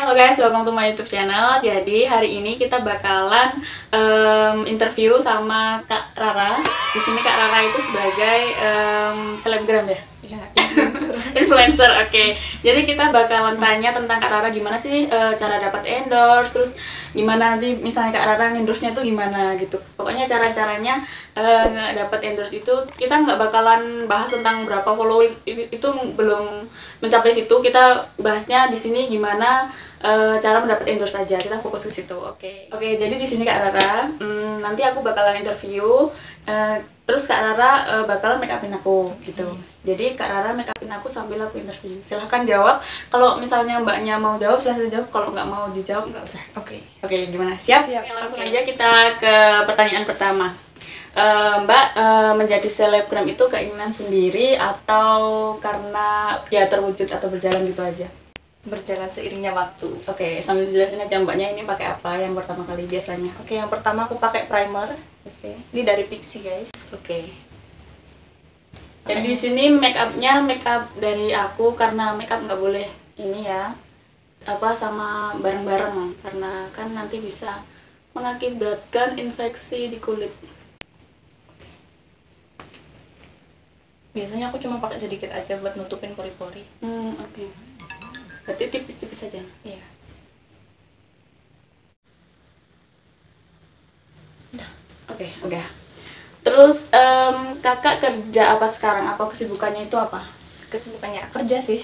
Halo guys, welcome to my YouTube channel. Jadi hari ini kita bakalan interview sama Kak Rara. Di sini Kak Rara itu sebagai selebgram ya? Ya, Influencer, oke. Jadi kita bakalan tanya tentang Kak Rara gimana sih cara dapat endorse, terus gimana nanti misalnya Kak Rara endorse-nya tuh gimana gitu. Pokoknya cara-caranya dapat endorse itu kita nggak bakalan bahas tentang berapa following itu belum mencapai situ. Kita bahasnya di sini gimana cara mendapat endorse aja. Kita fokus ke situ, oke. Oke, jadi di sini Kak Rara, nanti aku bakalan interview. Terus Kak Rara bakalan make upin aku gitu. Jadi Kak Rara make upin aku sambil aku interview. Silahkan jawab. Kalau misalnya Mbaknya mau jawab, silahkan jawab. Kalau nggak mau dijawab, nggak usah. Oke. Oke, gimana? Siap? Siap. Oke, langsung aja kita ke pertanyaan pertama. Mbak, menjadi selebgram itu keinginan sendiri atau karena ya terwujud atau berjalan gitu aja? Berjalan seiringnya waktu. Oke, sambil jelasin aja Mbaknya ini pakai apa yang pertama kali biasanya. Oke, yang pertama aku pakai primer. Oke. Ini dari Pixi, guys. Oke. Jadi di sini make upnya make up dari aku karena make up nggak boleh ini ya apa sama bareng-bareng karena kan nanti bisa mengakibatkan infeksi di kulit. Biasanya aku cuma pakai sedikit aja buat nutupin pori-pori. Oke. Berarti tipis-tipis saja. Iya. Oke, udah. Terus kakak kerja apa sekarang? Apa kesibukannya itu apa? Kesibukannya kerja sih.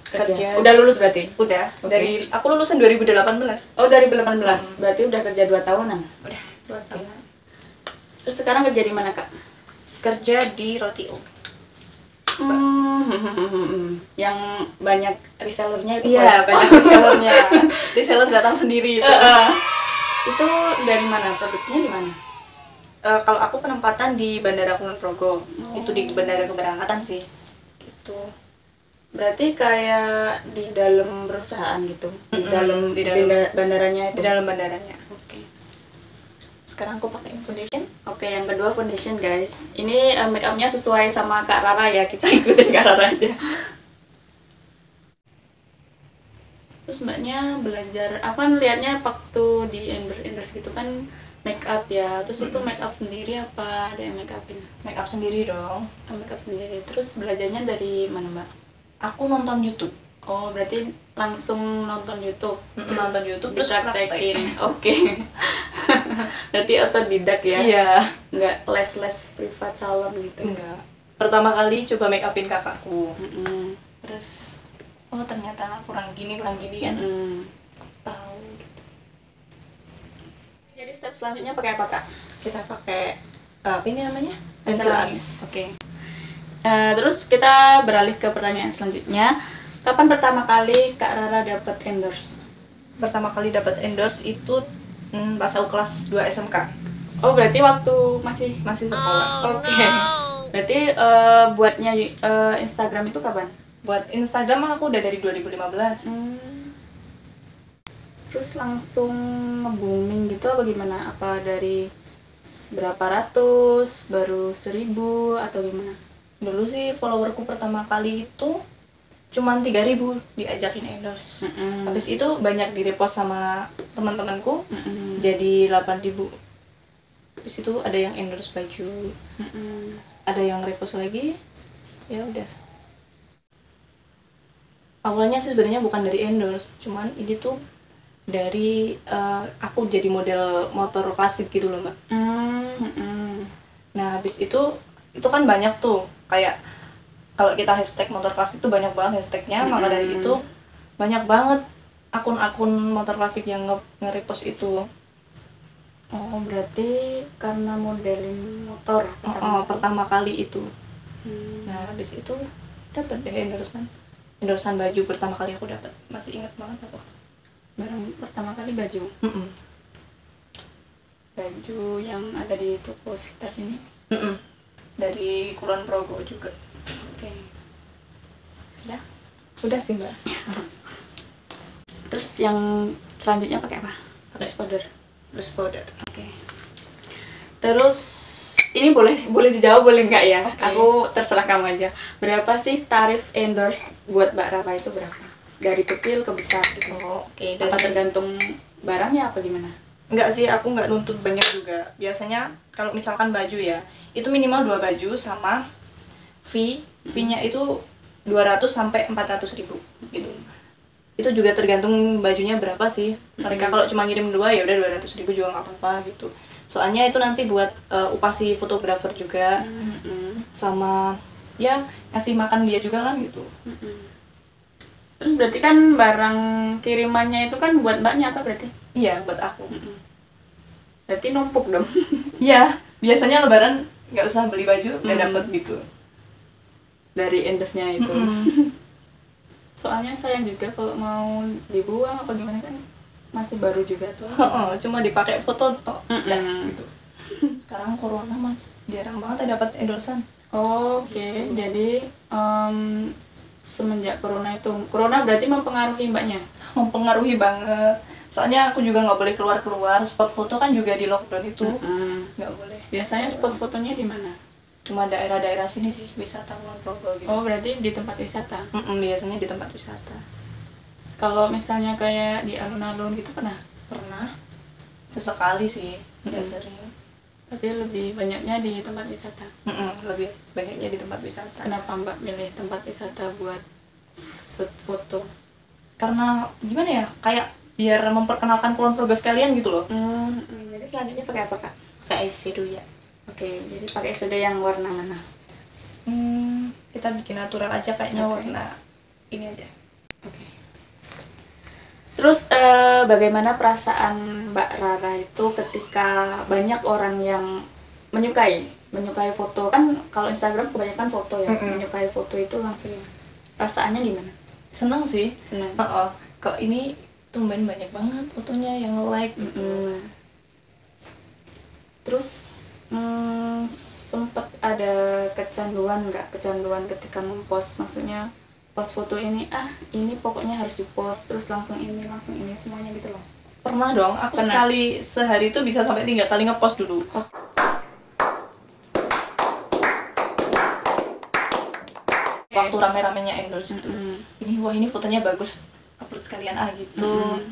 Kerja. Udah lulus berarti? Udah. Oke. Dari aku lulusan 2018. Oh, dari 2018. Berarti udah kerja 2 tahunan. Udah 2 tahun. Terus sekarang kerja di mana, Kak? Kerja di Rotio. Yang banyak resellernya itu Iya, banyak resellernya. Reseller datang sendiri itu. Itu dari mana? Produksinya di mana? Kalau aku penempatan di Bandara Kulon Progo. Itu di bandara keberangkatan sih. Gitu. Berarti kayak di dalam perusahaan gitu. Di dalam bandaranya itu. Di dalam bandaranya. Oke. Sekarang aku pakai foundation. Oke, yang kedua foundation, guys. Ini make upnya sesuai sama Kak Rara ya. Kita ikutin Kak Rara aja. Terus Mbaknya belajar apa lihatnya waktu di endorse gitu kan make up ya. Terus itu make up sendiri apa ada yang make upin? Make up sendiri dong. Make up sendiri. Terus belajarnya dari mana, Mbak? Aku nonton YouTube. Oh, berarti langsung nonton YouTube. Terus nonton YouTube terus praktekin. Oke. Berarti otodidak ya? Iya. Nggak les-les privat salon gitu? Enggak. Pertama kali coba make upin kakakku. Terus oh ternyata kurang gini kan. Tahu. Jadi step selanjutnya pakai apa, Kak? Kita pakai apa ini namanya? Pencil alis. Oke. Terus kita beralih ke pertanyaan selanjutnya. Kapan pertama kali Kak Rara dapat endorse? Pertama kali dapat endorse itu pas aku kelas 2 SMK. Oh, berarti waktu masih sekolah. Oke. Berarti buatnya Instagram itu kapan? Buat Instagram aku udah dari 2015. Terus langsung nge-booming gitu apa gimana? Apa dari berapa ratus, baru 1000 atau gimana? Dulu sih followerku pertama kali itu cuman 3000 diajakin endorse. Habis itu banyak di-repost sama teman-temanku. Jadi 8000. Habis itu ada yang endorse baju. Ada yang repost lagi. Ya udah. Awalnya sih sebenarnya bukan dari endorse, cuman ini tuh dari aku jadi model motor klasik gitu loh, Mbak. Nah, habis itu kan banyak tuh kayak kalau kita hashtag motor klasik tuh banyak banget hashtagnya. Maka dari itu banyak banget akun-akun motor klasik yang nge-repost itu. Oh, berarti karena modeling motor pertama kali itu. Nah, habis itu dapat deh endorsean baju pertama kali aku dapat. Masih ingat banget aku. Barang pertama kali baju. Baju yang ada di toko sekitar sini. Dari Kulon Progo juga. Oke. Sudah sih, Mbak. Terus yang selanjutnya pakai apa? Loose powder. Oke. Terus ini boleh dijawab boleh nggak ya? Okay. Aku terserah kamu aja. Berapa sih tarif endorse buat Mbak Rara itu berapa? dari kecil ke besar gitu. Oke. Apa tergantung barangnya apa gimana? Enggak sih, aku nggak nuntut banyak juga. Biasanya kalau misalkan baju ya, itu minimal 2 baju sama fee-nya itu 200 sampai 400 ribu gitu. Itu juga tergantung bajunya berapa sih. Mereka kalau cuma ngirim 2 ya udah 200 ribu juga nggak apa-apa gitu. Soalnya itu nanti buat upah si fotografer juga, sama ya ngasih makan dia juga kan gitu. Terus berarti kan barang kirimannya itu kan buat mbaknya atau berarti? Iya, buat aku. Berarti numpuk dong. Iya, biasanya lebaran nggak usah beli baju udah dapet gitu. Dari endorse-nya itu. Soalnya sayang juga kalau mau dibuang apa gimana kan masih baru juga tuh. Cuma dipakai foto toh gitu. Sekarang corona mas jarang banget dapat endorsean. Oke. Jadi semenjak corona berarti mempengaruhi mbaknya? Mempengaruhi banget. Soalnya aku juga nggak boleh keluar-keluar. Spot foto kan juga di lockdown itu nggak boleh. Biasanya spot fotonya di mana? Cuma daerah-daerah sini sih, wisata Kulon Progo gitu. Oh, berarti di tempat wisata? Biasanya di tempat wisata. Kalau misalnya kayak di alun-alun gitu pernah? Pernah. Sesekali sih, nggak sering. Tapi lebih banyaknya di tempat wisata? Lebih banyaknya di tempat wisata. Kenapa mbak milih tempat wisata buat shoot foto? Karena gimana ya, kayak biar memperkenalkan Kulon Progo sekalian gitu loh. Jadi selanjutnya pakai apa kak? Pakai eyeshadow ya. Oke, jadi pakai shadow yang warna mana? Kita bikin natural aja kayaknya. Warna ini aja. Oke. Terus bagaimana perasaan Mbak Rara itu ketika banyak orang yang menyukai foto? Kan kalau Instagram kebanyakan foto ya, menyukai foto itu langsung perasaannya gimana? Seneng sih. Senang. Kok ini tumben banyak banget fotonya yang like gitu. Terus sempat ada kecanduan ketika mempost, maksudnya post foto ini pokoknya harus dipost, terus langsung ini semuanya gitu loh? Pernah dong, aku sekali sehari itu bisa sampai 3 kali ngepost dulu. Waktu rame-ramenya endorse gitu. Ini fotonya bagus, upload sekalian gitu.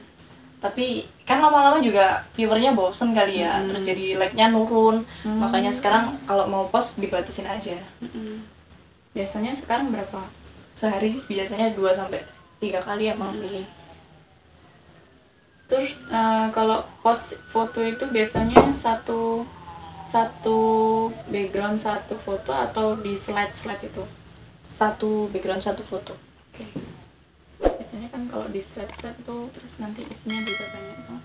Tapi kan lama-lama juga viewernya bosen kali ya, terus jadi like-nya nurun. Makanya sekarang kalau mau post dibatasin aja. Biasanya sekarang berapa? Sehari sih biasanya 2 sampai 3 kali emang sih. Terus kalau post foto itu biasanya satu background satu foto atau di slide itu? Satu background satu foto. Oke. Biasanya kan kalau di slide itu terus nanti isinya juga banyak tuh.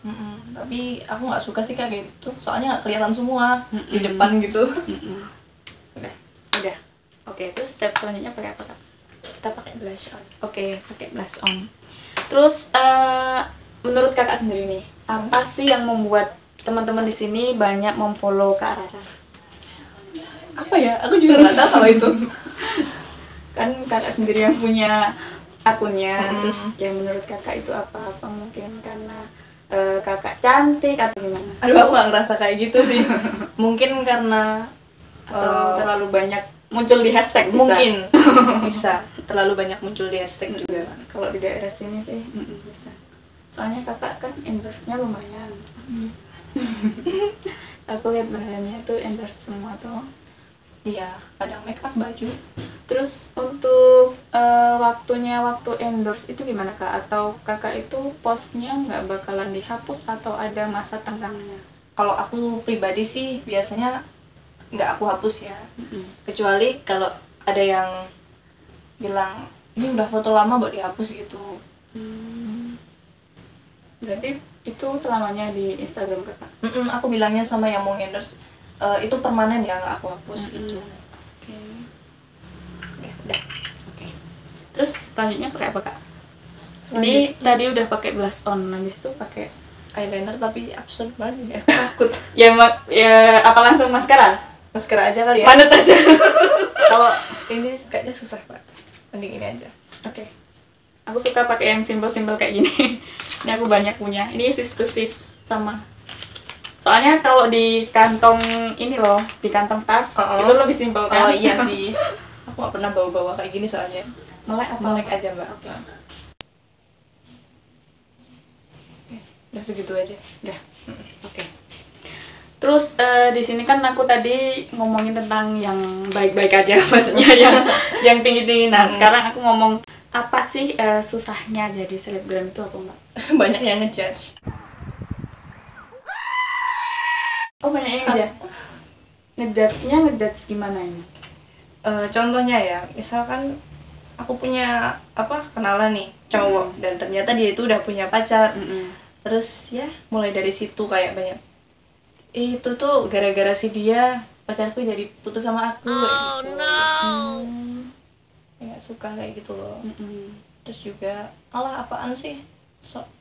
Tapi aku nggak suka sih kayak gitu, soalnya nggak kelihatan semua di depan gitu. Udah. Oke, terus step selanjutnya pakai apa kak? Kita pakai blush on. Oke, pakai blush on. Terus menurut kakak sendiri nih, apa sih yang membuat teman-teman di sini banyak memfollow Kak Rara? Apa ya? Aku juga nggak tahu kalau itu. Kan kakak sendiri yang punya akunnya, terus yang menurut kakak itu apa mungkin karena kakak cantik atau gimana? Aduh, aku nggak ngerasa kayak gitu sih. Mungkin karena atau terlalu banyak muncul di hashtag bisa? Mungkin bisa terlalu banyak muncul di hashtag juga. Kalau di daerah sini sih bisa. Soalnya kakak kan endorse-nya lumayan. Aku lihat bahannya tuh endorse semua tuh. Iya, kadang make up, baju. Terus untuk waktu endorse itu gimana kak? Atau kakak itu postnya nggak bakalan dihapus atau ada masa tenggangnya? Kalau aku pribadi sih biasanya nggak aku hapus ya. Kecuali kalau ada yang bilang ini udah foto lama buat dihapus gitu. Berarti itu selamanya di Instagram kakak? Aku bilangnya sama yang mau endorse itu permanen ya, nggak aku hapus gitu. Udah. Oke. Terus selanjutnya pakai apa kak? Ini tadi udah pakai blush on, habis itu pakai eyeliner tapi absurd banget ya. Takut. ya apa langsung maskara? Maskara aja kali ya. Panet aja. Kalau ini kayaknya susah pak. Mending ini aja. Oke. Aku suka pakai yang simpel-simpel kayak gini. Ini aku banyak punya. Ini sis to sis sama. Soalnya kalau di kantong ini loh, di kantong tas itu lebih simpel kan? Oh iya sih. Aku nggak pernah bawa-bawa kayak gini soalnya. Melek apa? Melek aja mbak. Oke. Udah segitu aja. Udah. Oke. Terus di sini kan aku tadi ngomongin tentang yang baik-baik aja, maksudnya yang tinggi-tinggi. Nah, sekarang aku ngomong apa sih susahnya jadi selebgram itu apa, Mbak? Banyak yang ngejudge. Oh, banyak yang ngejudge. Ngejudge gimana ini? Contohnya ya, misalkan aku punya kenalan nih cowok, dan ternyata dia itu udah punya pacar. Terus ya mulai dari situ kayak banyak, itu tuh gara-gara si dia pacarku jadi putus sama aku, kayak gitu. Nggak suka kayak gitu loh. Terus juga alah apaan sih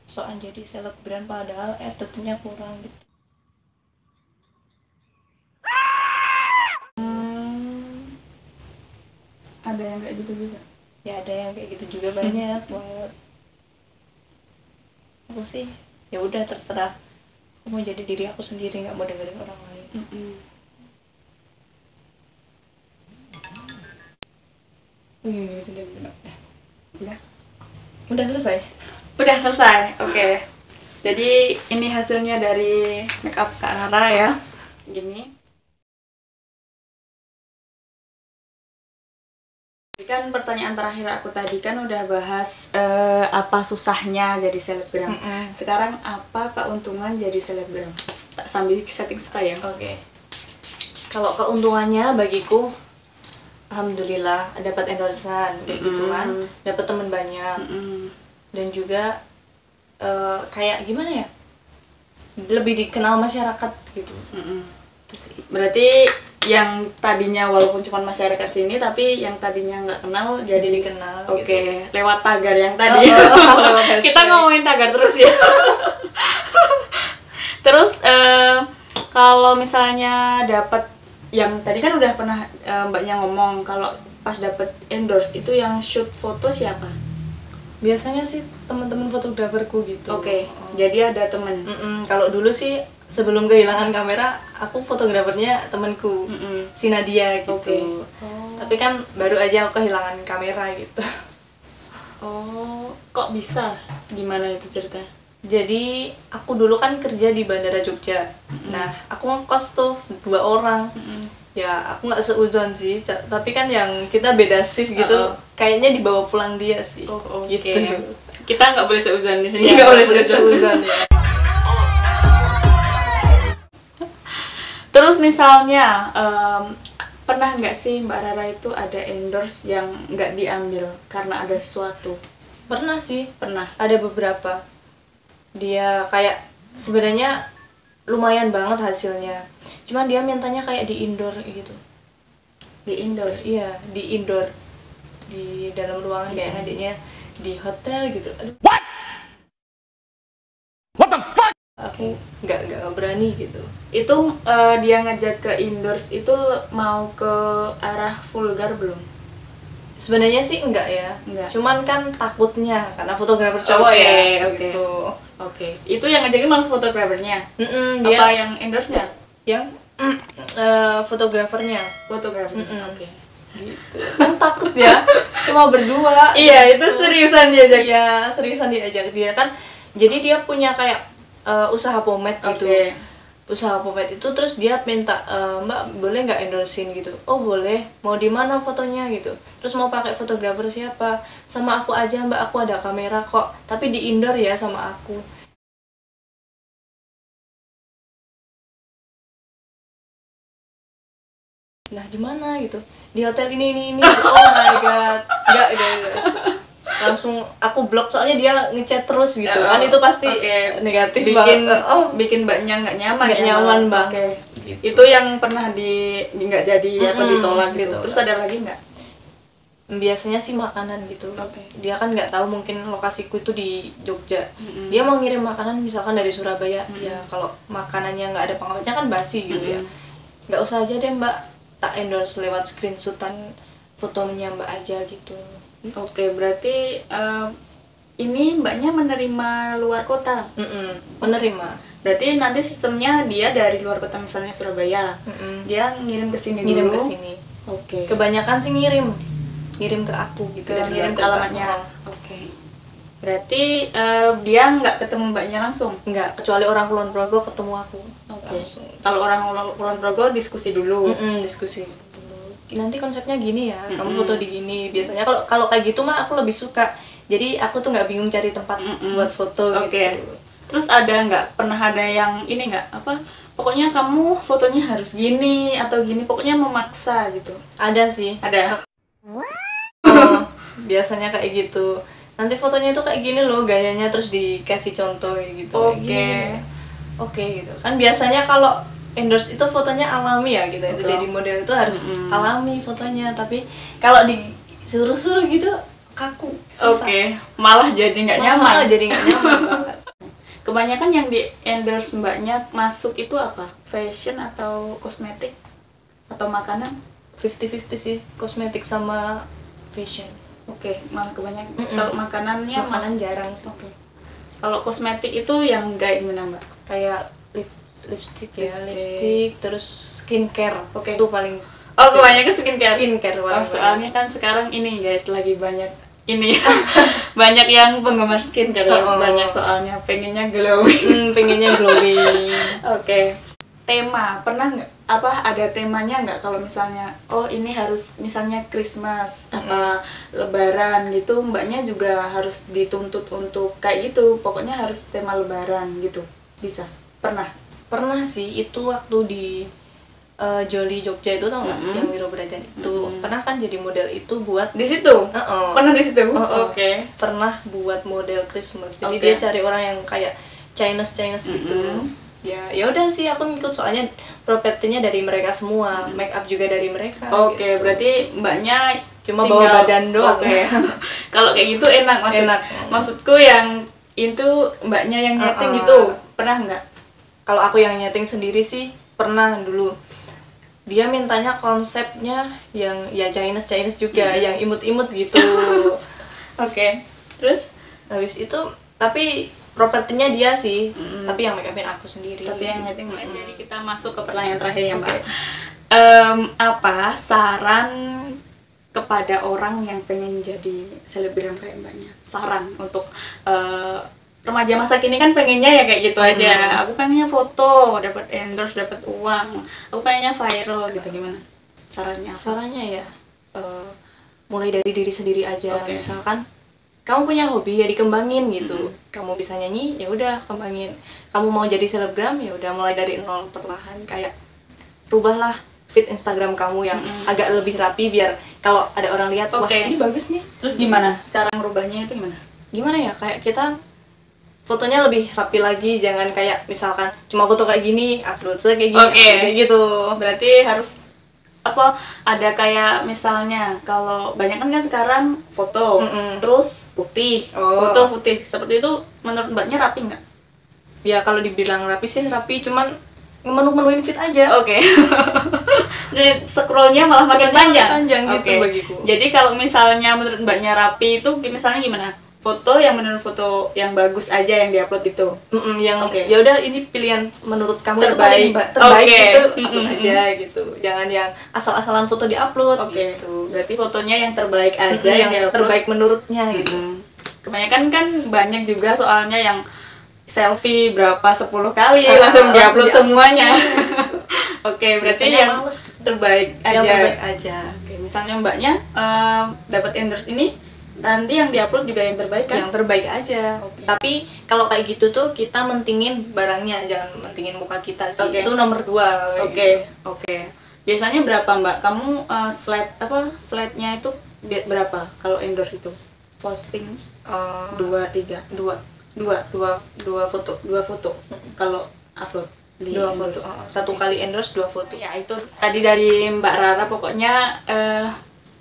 soan jadi selebgram padahal attitude-nya kurang gitu. Ada yang kayak gitu juga? Ya ada yang kayak gitu juga banyak banget. Aku sih ya udah terserah, aku mau jadi diri aku sendiri, nggak mau dengerin orang lain. Udah selesai. Udah selesai. Oke. Jadi ini hasilnya dari makeup Kak Rara ya. Gini. Kan pertanyaan terakhir aku tadi kan udah bahas apa susahnya jadi selebgram. Sekarang apa keuntungan jadi selebgram? Tak sambil setting spray ya. Oke. Kalau keuntungannya bagiku, alhamdulillah dapat endorsan kayak gitu kan, dapat teman banyak, dan juga kayak gimana ya, lebih dikenal masyarakat gitu. Berarti yang tadinya walaupun cuma masyarakat sini, tapi yang tadinya nggak kenal jadi dikenal. Oke, gitu. lewat tagar yang tadi. Kita ngomongin tagar terus ya. Terus kalau misalnya dapat, yang tadi kan udah pernah Mbaknya ngomong kalau pas dapat endorse itu yang shoot foto siapa? Biasanya sih teman-teman fotograferku gitu. Oke. Jadi ada temen. Kalau dulu sih sebelum kehilangan kamera, aku fotografernya temanku, si Nadia gitu. Tapi kan baru aja aku kehilangan kamera gitu. Oh, kok bisa? Gimana itu ceritanya? Jadi aku dulu kan kerja di Bandara Jogja. Nah, aku ngekos tuh 2 orang. Ya, aku nggak seuzon sih, tapi kan yang kita beda shift gitu, kayaknya dibawa pulang dia sih. Gitu. Kita nggak boleh seuzon di sini. Nggak boleh seuzon ya. Terus misalnya pernah nggak sih Mbak Rara itu ada endorse yang nggak diambil karena ada sesuatu? Pernah sih. Pernah. Ada beberapa. Dia kayak sebenarnya lumayan banget hasilnya. Cuman dia mintanya kayak di indoor gitu. Di indoor? Iya, di indoor. Di dalam ruangan kayak ngajaknya di hotel gitu. Aduh. What the fuck? Aku nggak berani gitu. Itu dia ngajak ke indoors itu mau ke arah vulgar belum? Sebenarnya sih enggak ya. Enggak. Cuman kan takutnya karena fotografer cowok ya. Gitu. Oke. Itu yang ngajakin malah fotografernya. Dia apa yang endorse-nya? Yang fotografernya. Fotografer. Oke. Gitu. Kan takut ya. Cuma berdua. Iya, itu seriusan diajak. Iya, seriusan diajak dia kan. Jadi dia punya kayak usaha pomade gitu. Usaha pomade itu, terus dia minta, Mbak boleh nggak endorsein gitu. Oh boleh, mau di mana fotonya gitu. Terus mau pakai fotografer siapa? Sama aku aja Mbak, aku ada kamera kok, tapi di indoor ya sama aku. Nah di mana gitu, di hotel ini. Oh my god, enggak. Langsung aku blok, soalnya dia ngechat terus gitu. Kan itu pasti negatif banget. Bikin Mbaknya nggak nyaman. Nggak nyaman banget. Gitu. Itu yang pernah nggak jadi atau ditolak gitu. Terus ada lagi nggak? Biasanya sih makanan gitu. Dia kan nggak tahu, mungkin lokasiku itu di Jogja. Dia mau ngirim makanan misalkan dari Surabaya. Ya kalau makanannya nggak ada pengawetnya kan basi gitu ya. Nggak usah aja deh Mbak, tak endorse lewat screenshotan fotonya Mbak aja gitu. Oke, berarti ini Mbaknya menerima luar kota? Menerima. Berarti nanti sistemnya dia dari luar kota, misalnya Surabaya, dia ngirim ke sini dulu? Ngirim ke sini. Oke. Kebanyakan sih ngirim ke aku gitu. Ngirim ke alamatnya? Oke. Berarti dia nggak ketemu mbaknya langsung? Nggak, kecuali orang Kulon Progo ketemu aku. Oke. Kalau orang Kulon Progo diskusi dulu. Diskusi dulu. Nanti konsepnya gini ya, kamu foto di gini. Biasanya kalau kayak gitu mah aku lebih suka. Jadi aku tuh nggak bingung cari tempat buat foto gitu. Terus pernah ada yang ini nggak apa? Pokoknya kamu fotonya harus gini atau gini, pokoknya memaksa gitu. Ada sih. Ada. Biasanya kayak gitu. Nanti fotonya itu kayak gini loh gayanya, terus dikasih contoh kayak gitu. Oke gitu. Kan biasanya kalau endorse itu fotonya alami ya gitu. Itu jadi model itu harus alami fotonya, tapi kalau disuruh-suruh gitu kaku. Susah. Malah jadi nggak nyaman. Banget. Kebanyakan yang di endorse mbaknya masuk itu apa? Fashion atau kosmetik atau makanan? 50-50 sih, kosmetik sama fashion. Malah kebanyakan. Kalau makanan jarang sih. Kalau kosmetik itu yang kayak gimana mbak? Kayak lipstick, terus skincare. Itu paling. Kebanyakan skincare. Soalnya kan sekarang ini guys lagi banyak ini banyak yang penggemar skincare banyak soalnya pengennya glowing. Tema pernah nggak ada temanya nggak kalau misalnya ini harus misalnya Christmas apa Lebaran gitu, mbaknya juga harus dituntut untuk kayak gitu, pokoknya harus tema Lebaran gitu, bisa? Pernah sih, itu waktu di Jolly Jogja itu tau nggak, yang Wiro Brajan itu pernah kan jadi model itu buat di situ. Pernah di situ. Pernah buat model Christmas, jadi dia cari orang yang kayak Chinese gitu. Ya udah sih aku ngikut, soalnya propertinya dari mereka semua, make up juga dari mereka. Gitu. Berarti mbaknya cuma bawa badan doang. Kalau kayak gitu enak. Maksudku yang itu mbaknya yang nyeting gitu, pernah nggak? Kalau aku yang nyeting sendiri sih pernah dulu. Dia mintanya konsepnya yang ya Chinese juga, yang imut-imut gitu. Terus habis itu tapi propertinya dia sih, tapi yang make upin aku sendiri. Jadi kita masuk ke pertanyaan terakhir ya mbak. Apa saran kepada orang yang pengen jadi selebgram kayak mbaknya? Saran untuk remaja masa kini kan pengennya ya kayak gitu aja. Aku pengennya foto, dapat endorse, dapat uang. Aku pengennya viral gitu, gimana? Sarannya ya mulai dari diri sendiri aja. Misalkan kamu punya hobi ya dikembangin gitu. Kamu bisa nyanyi ya udah kembangin. Kamu mau jadi selebgram ya udah mulai dari nol perlahan, kayak rubahlah feed Instagram kamu yang agak lebih rapi biar kalau ada orang lihat wah ini bagus nih. Terus gimana cara ngerubahnya itu gimana ya, kayak kita fotonya lebih rapi lagi, jangan kayak misalkan cuma foto kayak gini upload kayak gini kayak gitu. Berarti harus ada kayak misalnya kalau banyak kan sekarang foto terus putih, foto putih seperti itu, menurut mbaknya rapi nggak? Ya kalau dibilang rapi sih rapi, cuman menu-menuin feed aja. Jadi scrollnya malah makin panjang gitu bagiku. Jadi kalau misalnya menurut mbaknya rapi itu misalnya gimana? Foto yang menurut foto yang bagus aja yang diupload itu. Ya udah ini pilihan menurut kamu terbaik. Itu terbaik gitu aja gitu. Jangan yang asal-asalan foto diupload gitu. Berarti fotonya yang terbaik aja yang terbaik menurutnya gitu. Kebanyakan kan banyak juga soalnya yang selfie berapa 10 kali langsung diupload semuanya. Berarti yang terbaik aja. Misalnya mbaknya dapat endorse ini, nanti yang diupload juga yang terbaik kan? Yang terbaik aja. Tapi kalau kayak gitu tuh kita mentingin barangnya, jangan mentingin muka kita sih. Itu nomor 2. Biasanya berapa mbak? Kamu slide-nya itu berapa kalau endorse itu? Posting 2 foto. Kalau upload di 2 foto. Satu kali endorse 2 foto. Ya itu tadi dari Mbak Rara, pokoknya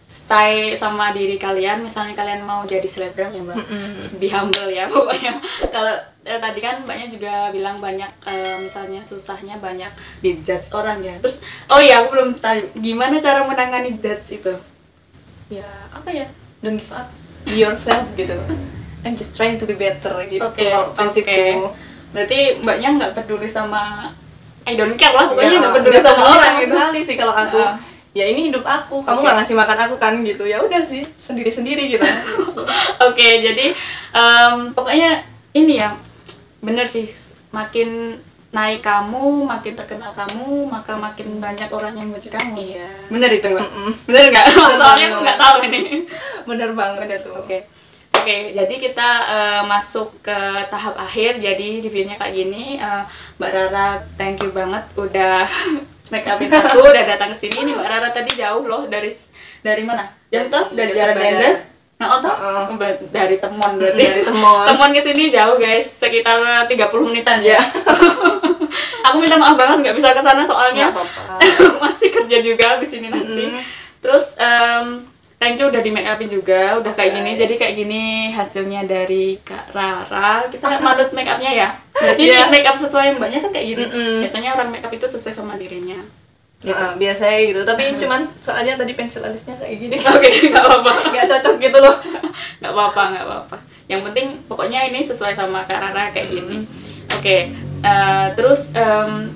stay sama diri kalian. Misalnya kalian mau jadi selebgram ya mbak, terus be humble ya pokoknya. Kalau tadi kan mbaknya juga bilang banyak misalnya susahnya banyak dijudge orang ya. Terus aku belum tahu gimana cara menangani judge itu. Ya don't give up, be yourself gitu. I'm just trying to be better gitu. Kalau prinsipku. Berarti mbaknya nggak peduli sama I don't care lah pokoknya, nggak peduli sama orang gitu. Sekali sih kalau aku. ya ini hidup aku, kamu nggak ngasih makan aku kan gitu. Ya udah sih, sendiri-sendiri gitu. Oke, jadi pokoknya ini ya, bener sih, makin naik kamu, makin terkenal kamu, maka makin banyak orang yang benci kamu. Iya. Bener itu nggak? Bener nggak? Soalnya aku nggak tahu ini. Bener banget. Bener tuh. Oke, jadi kita masuk ke tahap akhir. Jadi reviewnya kayak gini. Mbak Rara, thank you banget udah make upin aku, udah datang ke sini. Nih Mbak Rara tadi jauh loh dari mana? Jauh tuh? Dari Jalan Dendes. Nah, dari Temon berarti. Dari Temon. Temon ke sini jauh guys, sekitar 30 menitan ya. Aku minta maaf banget nggak bisa ke sana soalnya masih kerja juga di sini nanti. Terus thank you udah di make upin juga, udah kayak gini. Jadi kayak gini hasilnya dari Kak Rara. Kita manut make upnya ya. Berarti make up sesuai mbaknya kan kayak gini. Biasanya orang make up itu sesuai sama dirinya. Gitu. Biasanya gitu, tapi cuman soalnya tadi pensil alisnya kayak gini. Oke, nggak apa-apa. Nggak cocok gitu loh. Nggak apa-apa. Yang penting pokoknya ini sesuai sama Kak Rara kayak gini. Oke, terus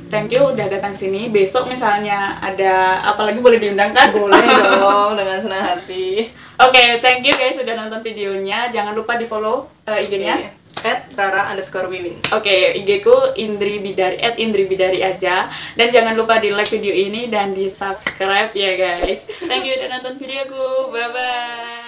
thank you udah datang sini. Besok misalnya ada apalagi boleh diundang kan? Boleh dong, dengan senang hati. Oke, thank you guys sudah nonton videonya. Jangan lupa di follow IG-nya. @rara_women. Oke, IG ku Indri Bidari @indribidari aja. Dan jangan lupa di like video ini dan di subscribe ya guys. Thank you udah nonton videoku. Bye bye.